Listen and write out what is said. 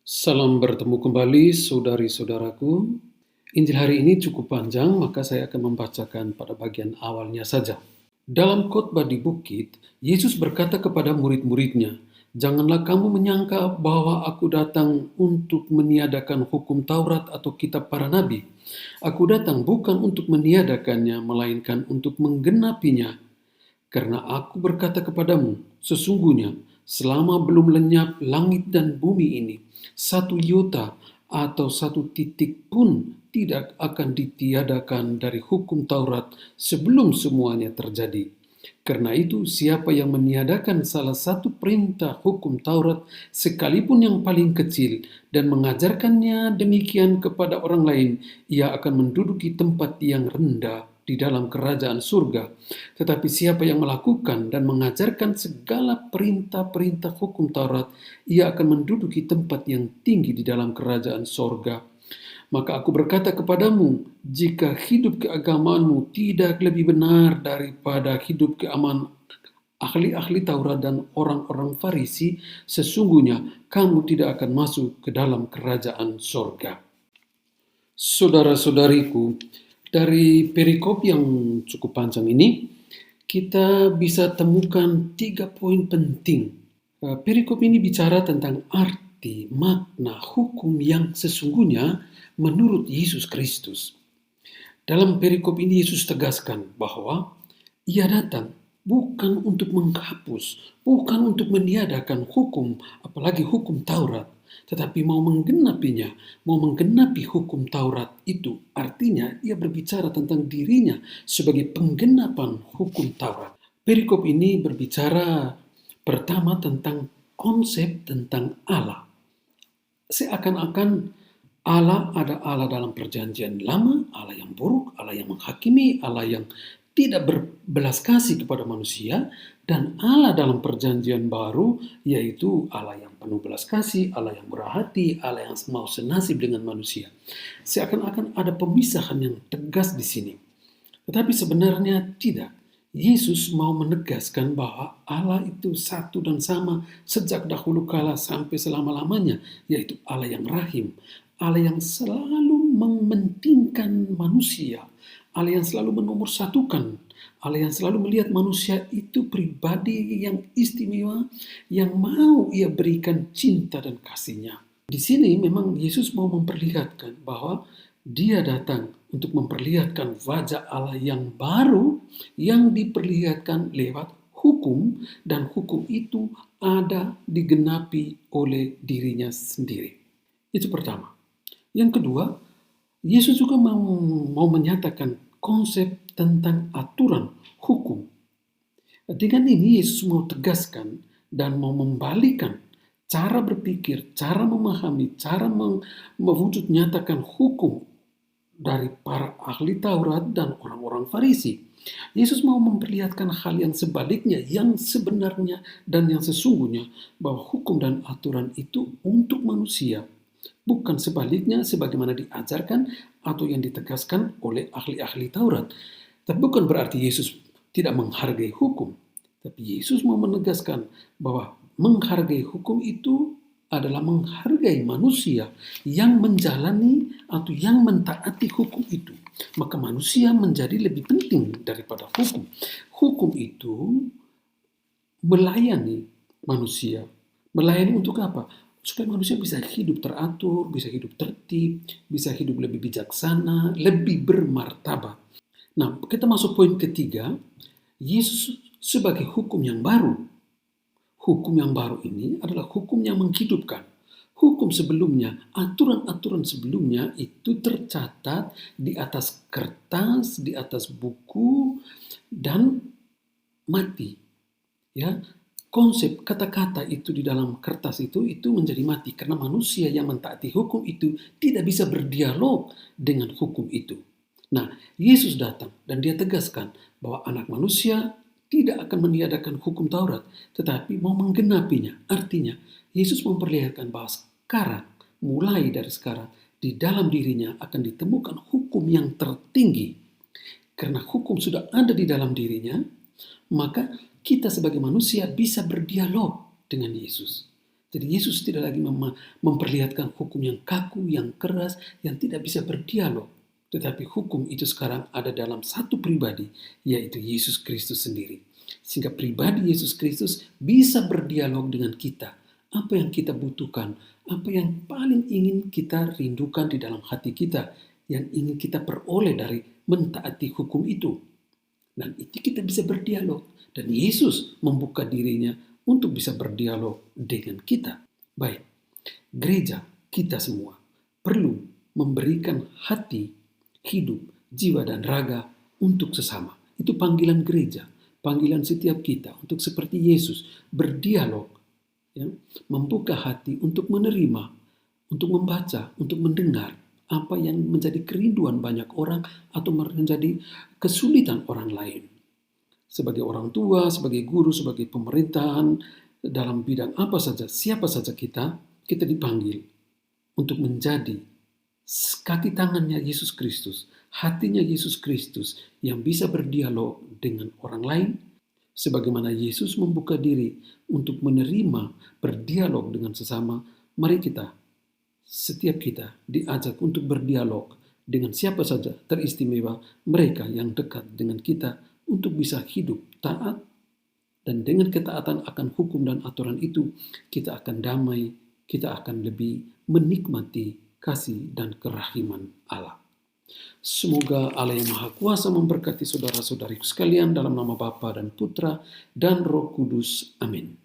Salam bertemu kembali saudari-saudaraku. Injil hari ini cukup panjang, maka saya akan membacakan pada bagian awalnya saja. Dalam khotbah di bukit, Yesus berkata kepada murid-muridnya, "Janganlah kamu menyangka bahwa aku datang untuk meniadakan hukum Taurat atau kitab para nabi. Aku datang bukan untuk meniadakannya, melainkan untuk menggenapinya. Karena aku berkata kepadamu, sesungguhnya selama belum lenyap langit dan bumi ini, satu iota atau satu titik pun tidak akan ditiadakan dari hukum Taurat sebelum semuanya terjadi. Karena itu, siapa yang meniadakan salah satu perintah hukum Taurat, sekalipun yang paling kecil, dan mengajarkannya demikian kepada orang lain, ia akan menduduki tempat yang rendah di dalam kerajaan surga. Tetapi siapa yang melakukan dan mengajarkan segala perintah-perintah hukum Taurat, ia akan menduduki tempat yang tinggi di dalam kerajaan surga. Maka aku berkata kepadamu, jika hidup keagamaanmu tidak lebih benar daripada hidup keamanan ahli-ahli Taurat dan orang-orang Farisi, sesungguhnya kamu tidak akan masuk ke dalam kerajaan surga." Saudara-saudariku, dari perikop yang cukup panjang ini, kita bisa temukan 3 poin penting. Perikop ini bicara tentang arti, makna, hukum yang sesungguhnya menurut Yesus Kristus. Dalam perikop ini Yesus tegaskan bahwa ia datang bukan untuk menghapus, bukan untuk meniadakan hukum, apalagi hukum Taurat, tetapi mau menggenapinya, mau menggenapi hukum Taurat itu. Artinya ia berbicara tentang dirinya sebagai penggenapan hukum Taurat. Perikop ini berbicara pertama tentang konsep tentang Allah. Seakan-akan Allah ada Allah dalam perjanjian lama, Allah yang buruk, Allah yang menghakimi, Allah yang tidak berbelas kasih kepada manusia, dan Allah dalam perjanjian baru, yaitu Allah yang penuh belas kasih, Allah yang murah hati, Allah yang mau senasib dengan manusia. Seakan-akan ada pemisahan yang tegas di sini. Tetapi sebenarnya tidak. Yesus mau menegaskan bahwa Allah itu satu dan sama sejak dahulu kala sampai selama-lamanya, yaitu Allah yang rahim, Allah yang selalu mementingkan manusia, Allah yang selalu menomorsatukan, Allah yang selalu melihat manusia itu pribadi yang istimewa, yang mau ia berikan cinta dan kasihnya. Di sini memang Yesus mau memperlihatkan bahwa dia datang untuk memperlihatkan wajah Allah yang baru yang diperlihatkan lewat hukum, dan hukum itu ada digenapi oleh dirinya sendiri. Itu pertama. Yang kedua, Yesus juga mau menyatakan konsep tentang aturan hukum. Dengan ini Yesus mau tegaskan dan mau membalikan cara berpikir, cara memahami, cara mewujud nyatakan hukum dari para ahli Taurat dan orang-orang Farisi. Yesus mau memperlihatkan hal yang sebaliknya, yang sebenarnya dan yang sesungguhnya, bahwa hukum dan aturan itu untuk manusia, bukan sebaliknya sebagaimana diajarkan atau yang ditegaskan oleh ahli-ahli Taurat. Tapi bukan berarti Yesus tidak menghargai hukum, tapi Yesus mau menegaskan bahwa menghargai hukum itu adalah menghargai manusia yang menjalani atau yang mentaati hukum itu. Maka manusia menjadi lebih penting daripada hukum. Hukum itu melayani manusia. Melayani untuk apa? Supaya manusia bisa hidup teratur, bisa hidup tertib, bisa hidup lebih bijaksana, lebih bermartabat. Nah, kita masuk poin ketiga, Yesus sebagai hukum yang baru. Hukum yang baru ini adalah hukum yang menghidupkan. Hukum sebelumnya, aturan-aturan sebelumnya itu tercatat di atas kertas, di atas buku, dan mati. Ya, konsep kata-kata itu di dalam kertas itu menjadi mati karena manusia yang mentaati hukum itu tidak bisa berdialog dengan hukum itu. Nah, Yesus datang dan dia tegaskan bahwa anak manusia tidak akan meniadakan hukum Taurat, tetapi mau menggenapinya. Artinya, Yesus memperlihatkan bahwa sekarang, mulai dari sekarang, di dalam dirinya akan ditemukan hukum yang tertinggi. Karena hukum sudah ada di dalam dirinya, maka kita sebagai manusia bisa berdialog dengan Yesus. Jadi Yesus tidak lagi memperlihatkan hukum yang kaku, yang keras, yang tidak bisa berdialog. Tetapi hukum itu sekarang ada dalam satu pribadi, yaitu Yesus Kristus sendiri. Sehingga pribadi Yesus Kristus bisa berdialog dengan kita. Apa yang kita butuhkan, apa yang paling ingin kita rindukan di dalam hati kita, yang ingin kita peroleh dari mentaati hukum itu. Dan itu kita bisa berdialog. Dan Yesus membuka dirinya untuk bisa berdialog dengan kita. Baik, gereja kita semua perlu memberikan hati, hidup, jiwa, dan raga untuk sesama. Itu panggilan gereja, panggilan setiap kita untuk seperti Yesus berdialog, ya, membuka hati untuk menerima, untuk membaca, untuk mendengar apa yang menjadi kerinduan banyak orang atau menjadi kesulitan orang lain. Sebagai orang tua, sebagai guru, sebagai pemerintahan, dalam bidang apa saja, siapa saja kita dipanggil untuk menjadi kaki tangannya Yesus Kristus, hatinya Yesus Kristus yang bisa berdialog dengan orang lain, sebagaimana Yesus membuka diri untuk menerima berdialog dengan sesama. Mari kita, setiap kita diajak untuk berdialog dengan siapa saja, teristimewa mereka yang dekat dengan kita, untuk bisa hidup taat, dan dengan ketaatan akan hukum dan aturan itu, kita akan damai, kita akan lebih menikmati kasih dan kerahiman Allah. Semoga Allah yang Maha Kuasa memberkati saudara-saudariku sekalian dalam nama Bapa dan Putra dan Roh Kudus. Amin.